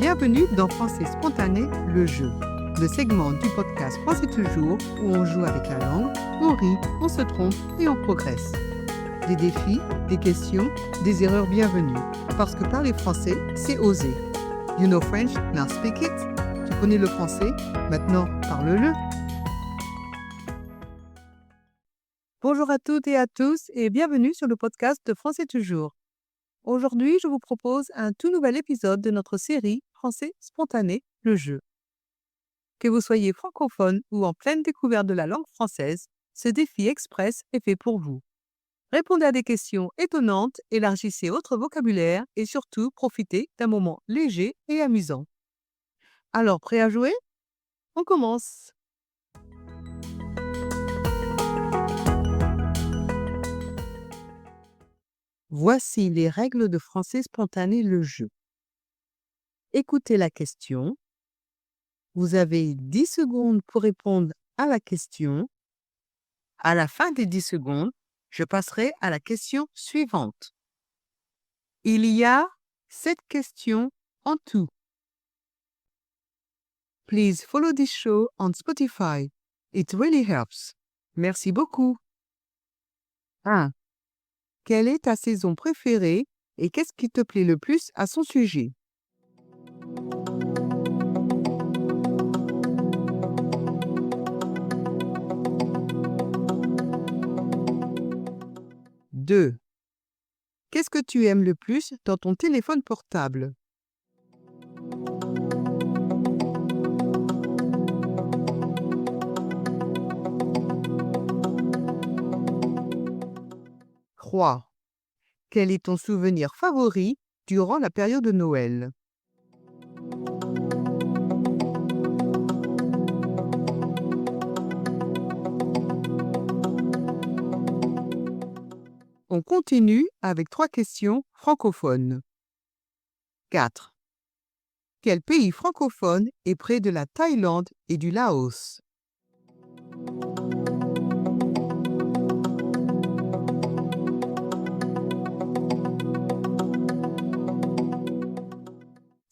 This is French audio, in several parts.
Bienvenue dans Français spontané, le jeu, le segment du podcast Français toujours où on joue avec la langue, on rit, on se trompe et on progresse. Des défis, des questions, des erreurs bienvenues. Parce que parler français, c'est oser. You know French, now speak it. Tu connais le français, maintenant parle-le. Bonjour à toutes et à tous et bienvenue sur le podcast de Français toujours. Aujourd'hui, je vous propose un tout nouvel épisode de notre série Français spontané, le jeu. Que vous soyez francophone ou en pleine découverte de la langue française, ce défi express est fait pour vous. Répondez à des questions étonnantes, élargissez votre vocabulaire et surtout profitez d'un moment léger et amusant. Alors, prêt à jouer? On commence! Voici les règles de Français spontané, le jeu. Écoutez la question. Vous avez 10 secondes pour répondre à la question. À la fin des 10 secondes, je passerai à la question suivante. Il y a 7 questions en tout. Please follow this show on Spotify. It really helps. Merci beaucoup. 1. Quelle est ta saison préférée et qu'est-ce qui te plaît le plus à son sujet? 2. Qu'est-ce que tu aimes le plus dans ton téléphone portable? 3. Quel est ton souvenir favori durant la période de Noël? 4. On continue avec 3 questions francophones. 4. Quel pays francophone est près de la Thaïlande et du Laos?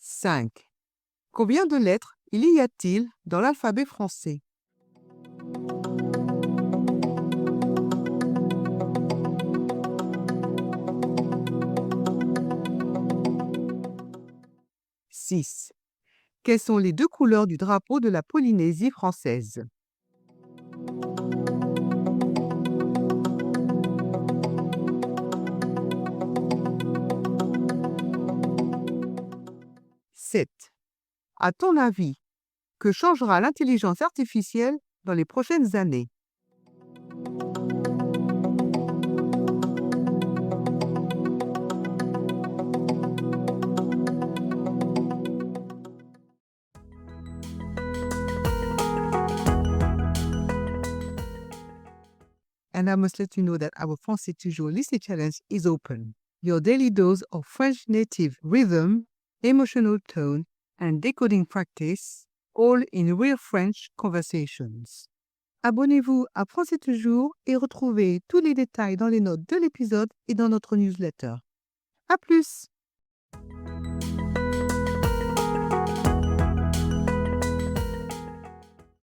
5. Combien de lettres y a-t-il dans l'alphabet français? 6. Quelles sont les 2 couleurs du drapeau de la Polynésie française? 7. À ton avis, que changera l'intelligence artificielle dans les prochaines années? And I must let you know that our Français toujours Listening Challenge is open. Your daily dose of French native rhythm, emotional tone, and decoding practice, all in real French conversations. Abonnez-vous à Français toujours et retrouvez tous les détails dans les notes de l'épisode et dans notre newsletter. À plus!